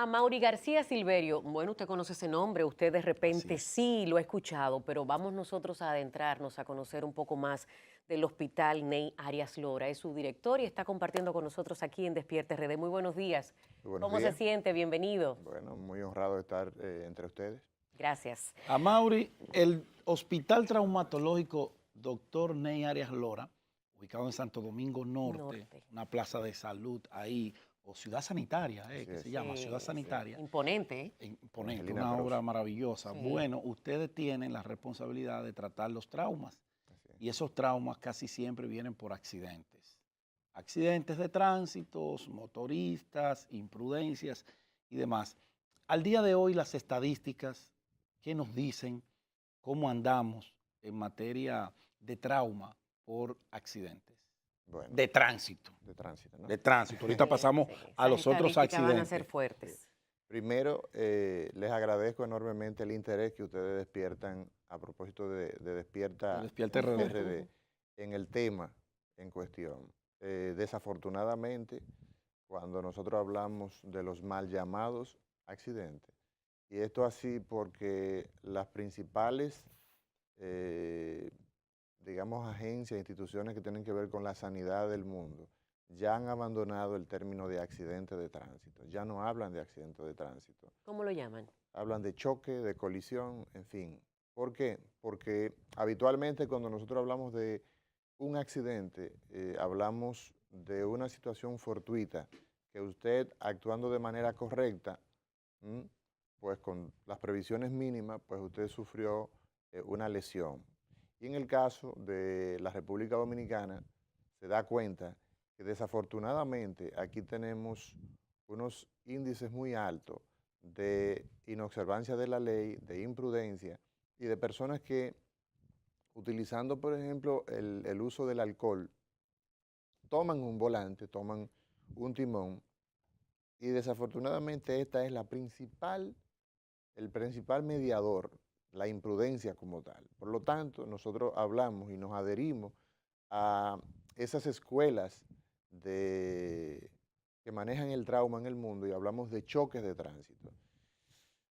A Mauri García Silverio, bueno, usted conoce ese nombre, usted de repente sí lo ha escuchado, pero vamos nosotros a adentrarnos, a conocer un poco más del Hospital Ney Arias Lora. Es su director y está compartiendo con nosotros aquí en Despierta RD. Muy buenos días. Buenos ¿Cómo se días. siente? Bienvenido. Bueno, muy honrado de estar entre ustedes. Gracias. Amaury, el Hospital Traumatológico Dr. Ney Arias Lora, ubicado en Santo Domingo Norte, una plaza de salud ahí, o ciudad sanitaria, que se llama ciudad sanitaria. Imponente. Imponente, una obra maravillosa. Sí. Bueno, ustedes tienen la responsabilidad de tratar los traumas y esos traumas casi siempre vienen por accidentes. Accidentes de tránsito, motoristas, imprudencias y demás. Al día de hoy las estadísticas, ¿qué nos dicen? ¿Cómo andamos en materia de trauma por accidentes? Bueno, de tránsito. de tránsito, ¿no? De tránsito. Ahorita pasamos a los otros accidentes. Van a ser fuertes. Primero, les agradezco enormemente el interés que ustedes despiertan a propósito de Despierta RD en el tema en cuestión. Desafortunadamente, cuando nosotros hablamos de los mal llamados accidentes, y esto así porque las principales digamos, agencias, instituciones que tienen que ver con la sanidad del mundo, ya han abandonado el término de accidente de tránsito, ya no hablan de accidente de tránsito. ¿Cómo lo llaman? Hablan de choque, de colisión, en fin. ¿Por qué? Porque habitualmente cuando nosotros hablamos de un accidente, hablamos de una situación fortuita, que usted actuando de manera correcta, pues con las previsiones mínimas, pues usted sufrió una lesión. Y en el caso de la República Dominicana, se da cuenta que desafortunadamente aquí tenemos unos índices muy altos de inobservancia de la ley, de imprudencia y de personas que, utilizando por ejemplo el uso del alcohol, toman un volante, toman un timón y desafortunadamente esta es el principal mediador, la imprudencia como tal. Por lo tanto, nosotros hablamos y nos adherimos a esas escuelas que manejan el trauma en el mundo y hablamos de choques de tránsito.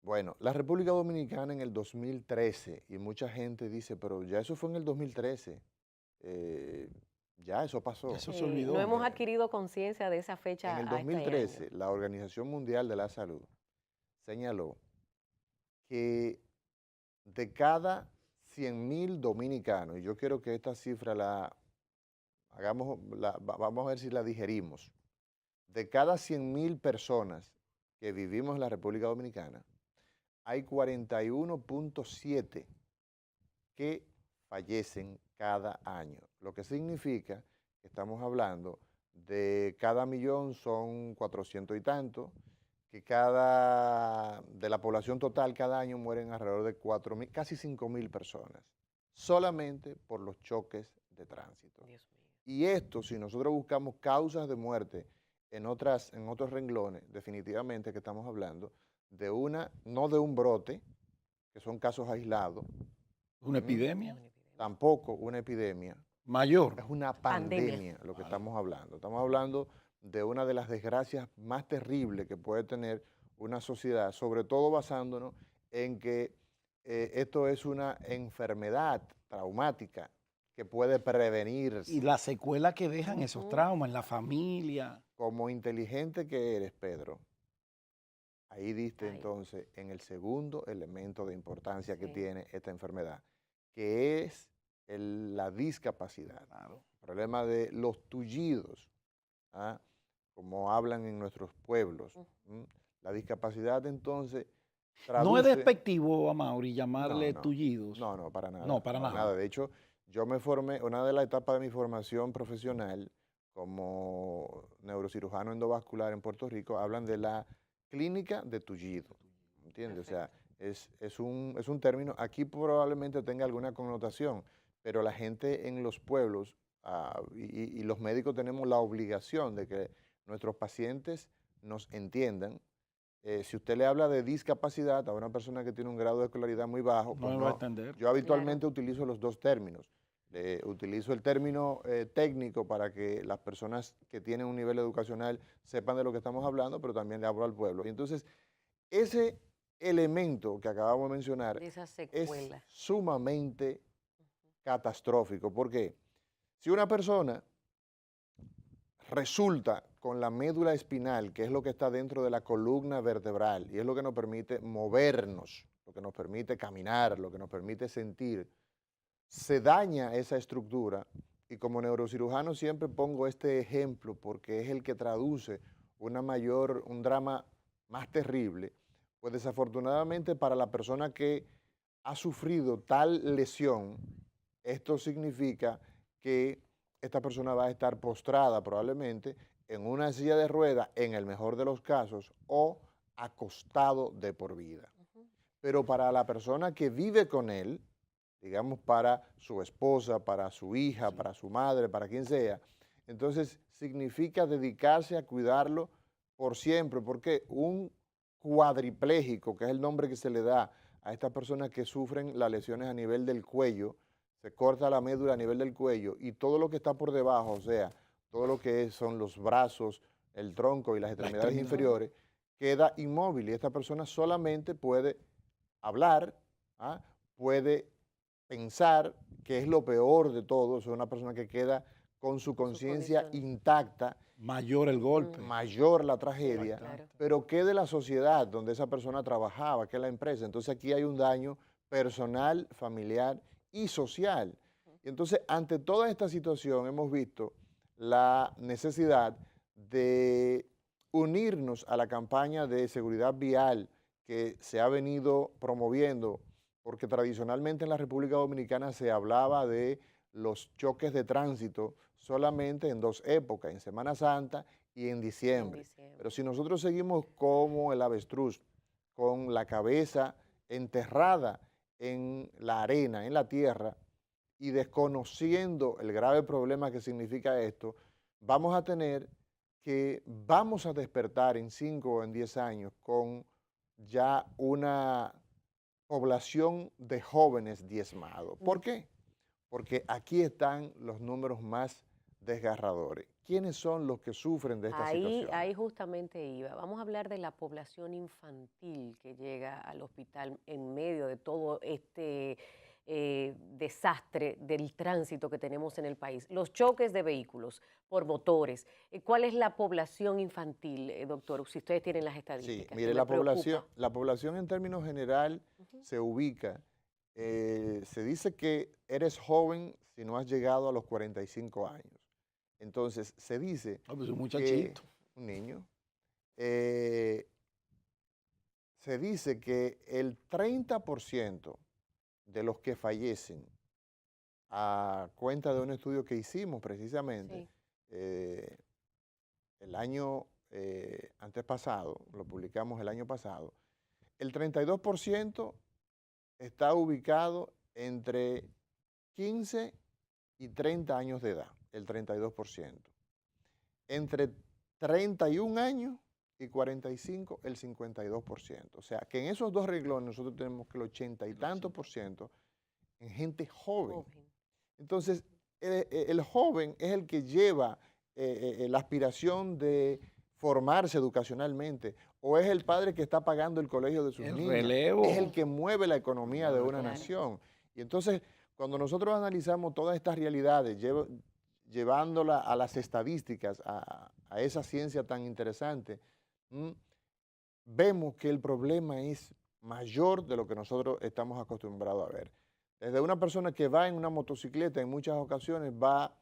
Bueno, la República Dominicana en el 2013, y mucha gente dice, pero ya eso fue en el 2013, ya eso pasó. Eso se olvidó. No hemos adquirido conciencia de esa fecha. En el 2013, la Organización Mundial de la Salud señaló que de cada 100.000 dominicanos, y yo quiero que esta cifra vamos a ver si la digerimos, de cada 100.000 personas que vivimos en la República Dominicana, hay 41.7 que fallecen cada año, lo que significa que estamos hablando de cada millón son 400 y tanto, que de la población total cada año mueren alrededor de 4.000, casi 5.000 personas, solamente por los choques de tránsito. Y esto, si nosotros buscamos causas de muerte en otros renglones, definitivamente que estamos hablando de no de un brote, que son casos aislados. ¿Una epidemia? Tampoco una epidemia. Mayor. Es una pandemia lo que estamos hablando. Estamos hablando de una de las desgracias más terribles que puede tener una sociedad, sobre todo basándonos en que esto es una enfermedad traumática que puede prevenirse. Y la secuela que dejan esos traumas en la familia. Como inteligente que eres, Pedro, ahí diste entonces en el segundo elemento de importancia que tiene esta enfermedad, que es la discapacidad. Claro. El problema de los tullidos, como hablan en nuestros pueblos. La discapacidad entonces traduce... No es despectivo, Amaury, llamarle tullidos. No, para nada. No, para nada. De hecho, yo me formé, una de las etapas de mi formación profesional como neurocirujano endovascular en Puerto Rico, hablan de la clínica de tullido, ¿entiendes? O sea, es un término, aquí probablemente tenga alguna connotación, pero la gente en los pueblos y los médicos tenemos la obligación de que nuestros pacientes nos entiendan. Si usted le habla de discapacidad a una persona que tiene un grado de escolaridad muy bajo, pues no va a entender. Yo habitualmente utilizo los dos términos. Utilizo el término técnico para que las personas que tienen un nivel educacional sepan de lo que estamos hablando, pero también le hablo al pueblo. Y entonces, ese elemento que acabamos de mencionar De esa es secuela. sumamente catastrófico. ¿Por qué? Si una persona resulta con la médula espinal, que es lo que está dentro de la columna vertebral y es lo que nos permite movernos, lo que nos permite caminar, lo que nos permite sentir, se daña esa estructura, y como neurocirujano siempre pongo este ejemplo porque es el que traduce un drama más terrible, pues desafortunadamente para la persona que ha sufrido tal lesión, esto significa que esta persona va a estar postrada probablemente en una silla de ruedas, en el mejor de los casos, o acostado de por vida. Pero para la persona que vive con él, digamos para su esposa, para su hija, para su madre, para quien sea, entonces significa dedicarse a cuidarlo por siempre, porque un cuadripléjico, que es el nombre que se le da a estas personas que sufren las lesiones a nivel del cuello, se corta la médula a nivel del cuello y todo lo que está por debajo, o sea, todo lo que son los brazos, el tronco y las extremidades inferiores, queda inmóvil y esta persona solamente puede hablar, ¿ah? Puede pensar, que es lo peor de todo, es una persona que queda con su conciencia intacta. Mayor el golpe. Mayor la tragedia, Sí, claro. pero ¿qué de la sociedad donde esa persona trabajaba, qué es la empresa? Entonces aquí hay un daño personal, familiar y social. Y entonces ante toda esta situación hemos visto la necesidad de unirnos a la campaña de seguridad vial que se ha venido promoviendo, porque tradicionalmente en la República Dominicana se hablaba de los choques de tránsito solamente en dos épocas, en Semana Santa y en diciembre. Pero si nosotros seguimos como el avestruz, con la cabeza enterrada en la arena, en la tierra, y desconociendo el grave problema que significa esto, vamos a despertar en 5 o en 10 años con ya una población de jóvenes diezmados. ¿Por qué? Porque aquí están los números más desgarradores. ¿Quiénes son los que sufren de esta situación? Ahí justamente iba. Vamos a hablar de la población infantil que llega al hospital en medio de todo este desastre del tránsito que tenemos en el país. Los choques de vehículos por motores. ¿Cuál es la población infantil, doctor? Si ustedes tienen las estadísticas. Sí, mire, la población en términos general se ubica, se dice que eres joven si no has llegado a los 45 años. Entonces, se dice pues un muchachito. Un niño, se dice que el 30% de los que fallecen, a cuenta de un estudio que hicimos precisamente, el año antes pasado, lo publicamos el año pasado, el 32% está ubicado entre 15 y 30 años de edad, el 32%. Entre 31 años y 45, el 52%. O sea, que en esos dos renglones nosotros tenemos que el 80 y tanto % en gente joven. Entonces, el joven es el que lleva la aspiración de formarse educacionalmente, o es el padre que está pagando el colegio de sus niños. Relevo. Es el que mueve la economía de una nación. Y entonces, cuando nosotros analizamos todas estas realidades, llevándola a las estadísticas, a esa ciencia tan interesante, vemos que el problema es mayor de lo que nosotros estamos acostumbrados a ver. Desde una persona que va en una motocicleta, en muchas ocasiones va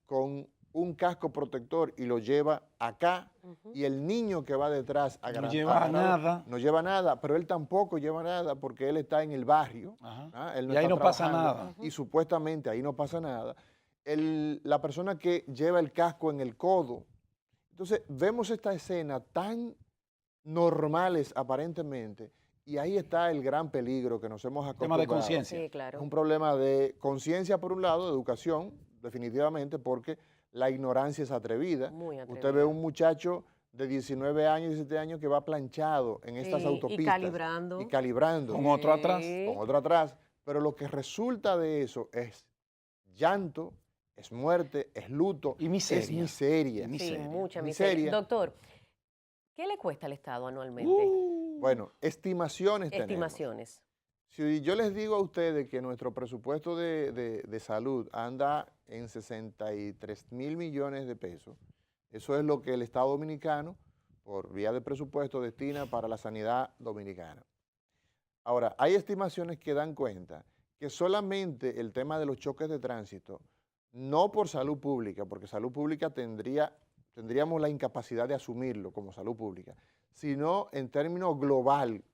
con un casco protector y lo lleva acá, y el niño que va detrás no lleva nada. No lleva nada, pero él tampoco lleva nada porque él está en el barrio. Él no y ahí no pasa trabajando, nada. Y supuestamente ahí no pasa nada. La persona que lleva el casco en el codo. Entonces vemos esta escena tan normales aparentemente, y ahí está el gran peligro que nos hemos acostumbrado. Tema de conciencia. Sí, claro. Es un problema de conciencia por un lado, de educación, definitivamente, porque la ignorancia es atrevida. Muy atrevida. Usted ve un muchacho de 19 años, 17 años que va planchado en estas autopistas. Y calibrando. Con otro atrás. Con otro atrás. Pero lo que resulta de eso es llanto, es muerte, es luto, Y miseria. es miseria. Y Sí, miseria. mucha Miseria. miseria. Doctor, ¿qué le cuesta al Estado anualmente? Bueno, estimaciones tenemos. Estimaciones. Si yo les digo a ustedes que nuestro presupuesto de salud anda en 63.000 millones de pesos, eso es lo que el Estado dominicano, por vía de presupuesto, destina para la sanidad dominicana. Ahora, hay estimaciones que dan cuenta que solamente el tema de los choques de tránsito, no por salud pública, porque salud pública tendríamos la incapacidad de asumirlo como salud pública, sino en términos global,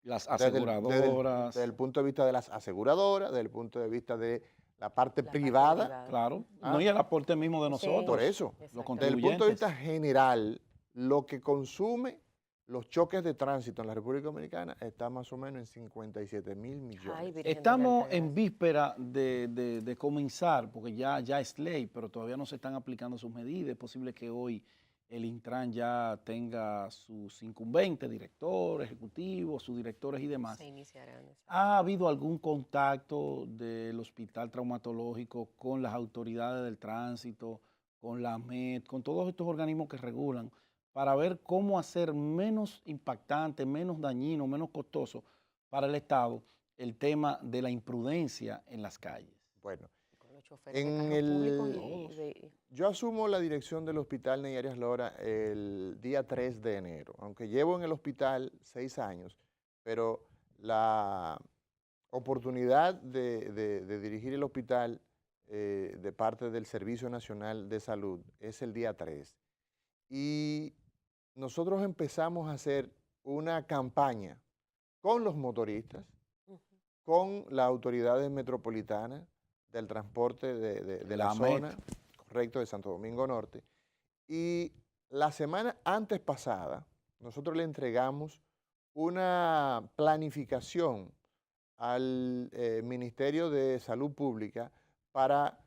Las desde aseguradoras. desde el punto de vista de las aseguradoras, desde el punto de vista de la parte La parte privada. Claro. Ah. No, y el aporte mismo de Sí. nosotros. Por eso, Los Exactamente. desde el punto de vista contribuyentes. general, lo que consume los choques de tránsito en la República Dominicana está más o menos en 57.000 millones. Ay, Virgen de la Estamos Altagracia. en víspera de comenzar, porque ya es ley, pero todavía no se están aplicando sus medidas. Es posible que hoy el Intran ya tenga sus incumbentes, directores, ejecutivos, sus directores y demás. Se iniciarán. exacto. ¿Ha habido algún contacto del Hospital Traumatológico con las autoridades del tránsito, con la AMED, con todos estos organismos que regulan, para ver cómo hacer menos impactante, menos dañino, menos costoso para el Estado el tema de la imprudencia en las calles? Bueno, Con los choferes de en carros públicos y Todos. yo asumo la dirección del Hospital Ney Arias Lora el día 3 de enero, aunque llevo en el hospital 6 años, pero la oportunidad de dirigir el hospital de parte del Servicio Nacional de Salud es el día 3. Y nosotros empezamos a hacer una campaña con los motoristas, Ujú. con las autoridades metropolitanas del transporte de la La AMET. zona, correcto, de Santo Domingo Norte. Y la semana antes pasada, nosotros le entregamos una planificación al Ministerio de Salud Pública para,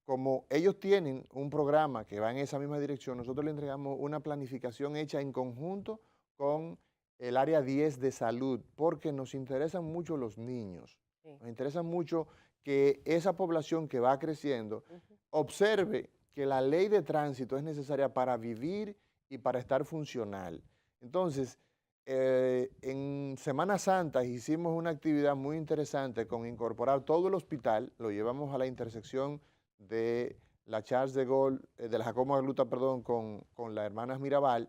como ellos tienen un programa que va en esa misma dirección, nosotros le entregamos una planificación hecha en conjunto con el área 10 de salud, porque nos interesan mucho los niños, Sí. nos interesa mucho que esa población que va creciendo Ujú. observe que la ley de tránsito es necesaria para vivir y para estar funcional. Entonces, en Semana Santa hicimos una actividad muy interesante con incorporar todo el hospital, lo llevamos a la intersección de la Charles de Gaulle, de la Jacobo Magluta, perdón, con la Hermanas Mirabal.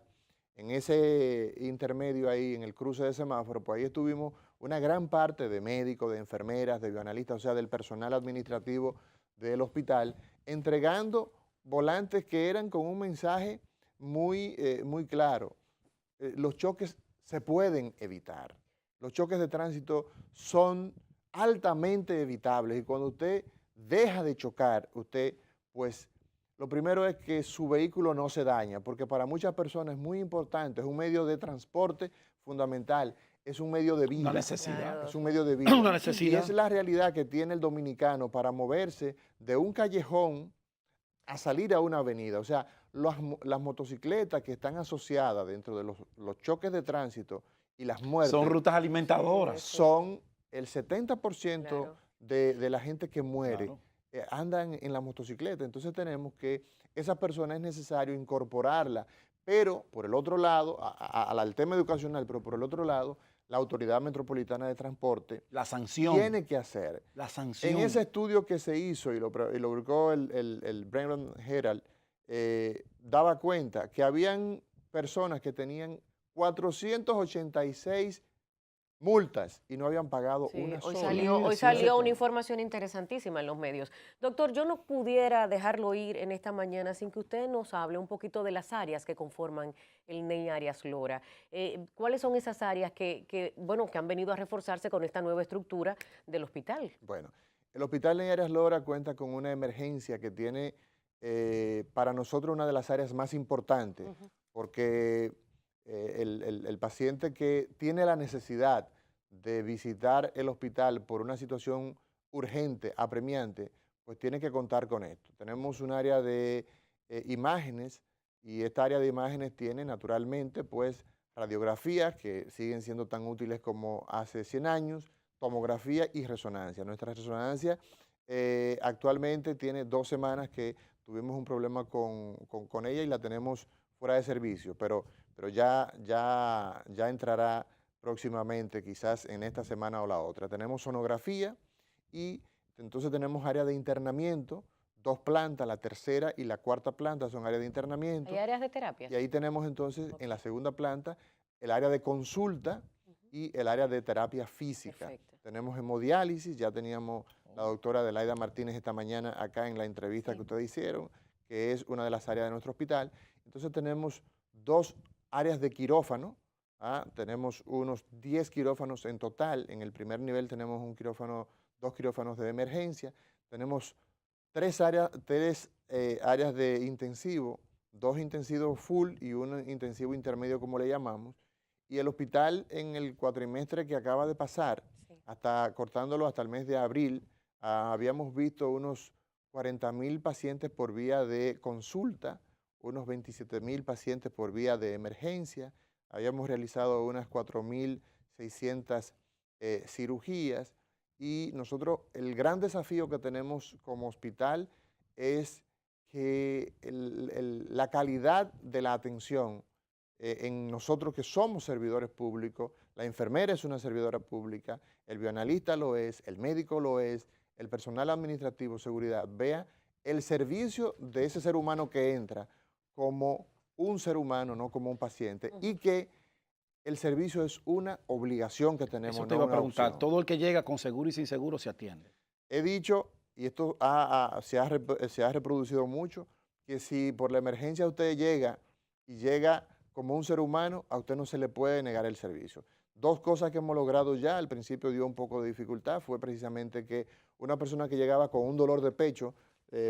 En ese intermedio ahí, en el cruce de semáforo, pues ahí estuvimos una gran parte de médicos, de enfermeras, de bioanalistas, o sea, del personal administrativo del hospital, entregando volantes que eran con un mensaje muy claro. Los choques se pueden evitar. Los choques de tránsito son altamente evitables y cuando usted deja de chocar, usted, pues, lo primero es que su vehículo no se daña, porque para muchas personas es muy importante, es un medio de transporte fundamental, es un medio de vida. Una necesidad. Claro. Es un medio de vida. Una Y necesidad. es la realidad que tiene el dominicano para moverse de un callejón a salir a una avenida. O sea, las motocicletas que están asociadas dentro de los choques de tránsito y las muertes Son rutas alimentadoras. son el 70% Claro. de la gente que muere. Claro. Andan en la motocicleta. Entonces tenemos que esa persona es necesario incorporarla, pero por el otro lado, al tema educacional, pero por el otro lado, la Autoridad Metropolitana de Transporte La sanción. tiene que hacer. La sanción. En ese estudio que se hizo y lo publicó el Brennan Herald, daba cuenta que habían personas que tenían 486 multas y no habían pagado Sí, una hoy sola. salió Sí. una información interesantísima en los medios. Doctor, yo no pudiera dejarlo ir en esta mañana sin que usted nos hable un poquito de las áreas que conforman el Ney Arias Lora. ¿Cuáles son esas áreas que han venido a reforzarse con esta nueva estructura del hospital? Bueno, el Hospital Ney Arias Lora cuenta con una emergencia que tiene para nosotros una de las áreas más importantes, Ujú. porque el paciente que tiene la necesidad de visitar el hospital por una situación urgente, apremiante, pues tiene que contar con esto. Tenemos un área de imágenes y esta área de imágenes tiene naturalmente pues radiografías que siguen siendo tan útiles como hace 100 años, tomografía y resonancia. Nuestra resonancia Actualmente tiene 2 semanas que tuvimos un problema con ella y la tenemos fuera de servicio, pero ya entrará próximamente, quizás en esta semana o la otra. Tenemos sonografía y entonces tenemos área de internamiento, 2 plantas, la tercera y la cuarta planta son áreas de internamiento. ¿Hay áreas de terapia? Y ahí tenemos entonces en la segunda planta el área de consulta y el área de terapia física. Perfecto. Tenemos hemodiálisis, ya teníamos la doctora Adelaida Martínez esta mañana acá en la entrevista que ustedes hicieron, que es una de las áreas de nuestro hospital. Entonces tenemos 2 áreas de quirófano, tenemos unos 10 quirófanos en total. En el primer nivel tenemos 2 quirófanos de emergencia, tenemos 3 áreas de intensivo, 2 intensivos full y 1 intensivo intermedio, como le llamamos. Y el hospital en el cuatrimestre que acaba de pasar, cortándolo hasta el mes de abril, habíamos visto unos 40.000 pacientes por vía de consulta, unos 27.000 pacientes por vía de emergencia, habíamos realizado unas 4.600 cirugías, y nosotros el gran desafío que tenemos como hospital es que la calidad de la atención en nosotros que somos servidores públicos, la enfermera es una servidora pública, el bioanalista lo es, el médico lo es, el personal administrativo, seguridad, vea el servicio de ese ser humano que entra como un ser humano, no como un paciente, y que el servicio es una obligación que tenemos. Eso te no iba a una preguntar, opción. todo el que llega con seguro y sin seguro se atiende. He dicho, y esto se ha reproducido mucho, que si por la emergencia usted llega y llega como un ser humano, a usted no se le puede negar el servicio. 2 cosas que hemos logrado ya, al principio dio un poco de dificultad, fue precisamente que una persona que llegaba con un dolor de pecho,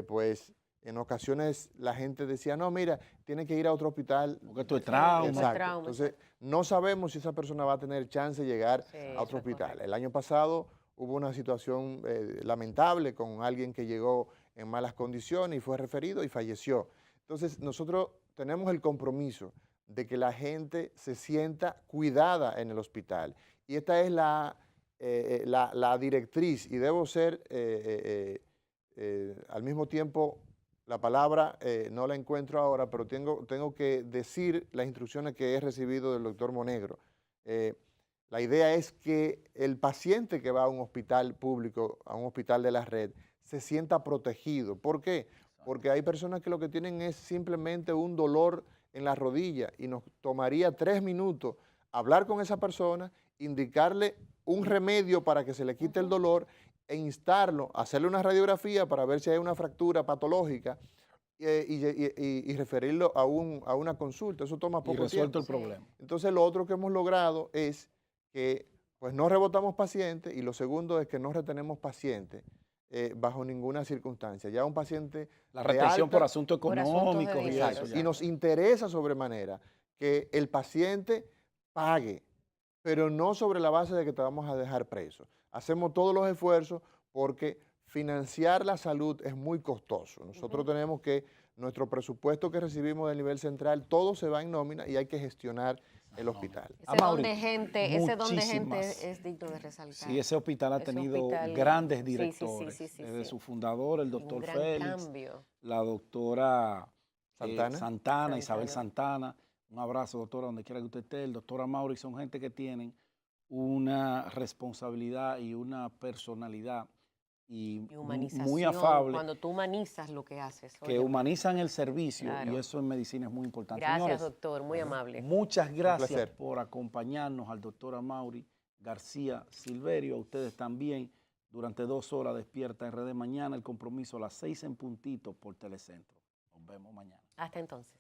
pues en ocasiones la gente decía, no, mira, tiene que ir a otro hospital. Porque esto es trauma. Exacto. Entonces, no sabemos si esa persona va a tener chance de llegar a otro hospital. El año pasado hubo una situación lamentable con alguien que llegó en malas condiciones y fue referido y falleció. Entonces, nosotros tenemos el compromiso de que la gente se sienta cuidada en el hospital. Y esta es la directriz, y debo ser al mismo tiempo, la palabra no la encuentro ahora, pero tengo que decir las instrucciones que he recibido del doctor Monegro. La idea es que el paciente que va a un hospital público, a un hospital de la red, se sienta protegido. ¿Por qué? Porque hay personas que lo que tienen es simplemente un dolor en la rodilla y nos tomaría 3 minutos hablar con esa persona, indicarle un remedio para que se le quite el dolor e instarlo, hacerle una radiografía para ver si hay una fractura patológica y referirlo a una consulta. Eso toma poco tiempo. Y resuelto el problema. Entonces, lo otro que hemos logrado es que pues no rebotamos pacientes, y lo segundo es que no retenemos pacientes bajo ninguna circunstancia. Ya un paciente La retención por asuntos económicos de y dinero, eso. y nos interesa sobremanera que el paciente pague, pero no sobre la base de que te vamos a dejar preso. Hacemos todos los esfuerzos porque financiar la salud es muy costoso. Nosotros tenemos que, nuestro presupuesto que recibimos del nivel central, todo se va en nómina y hay que gestionar el hospital. Ese don de gente es digno de resaltar. Sí, ese hospital ha tenido grandes directores. Sí, desde su fundador, el doctor Félix, cambio. la doctora Santana. Isabel Santana. Un abrazo, doctora, donde quiera que usted esté. El doctor Amaury, son gente que tienen una responsabilidad y una personalidad y muy afable. Cuando tú humanizas lo que haces. Que humanizan el servicio, y eso en medicina es muy importante. Gracias, señores, doctor, muy amable. Muchas gracias por acompañarnos, al doctor Amaury García Silverio, a ustedes también, durante 2 horas despierta RD. Mañana el compromiso a las 6 en puntito por Telecentro. Nos vemos mañana. Hasta entonces.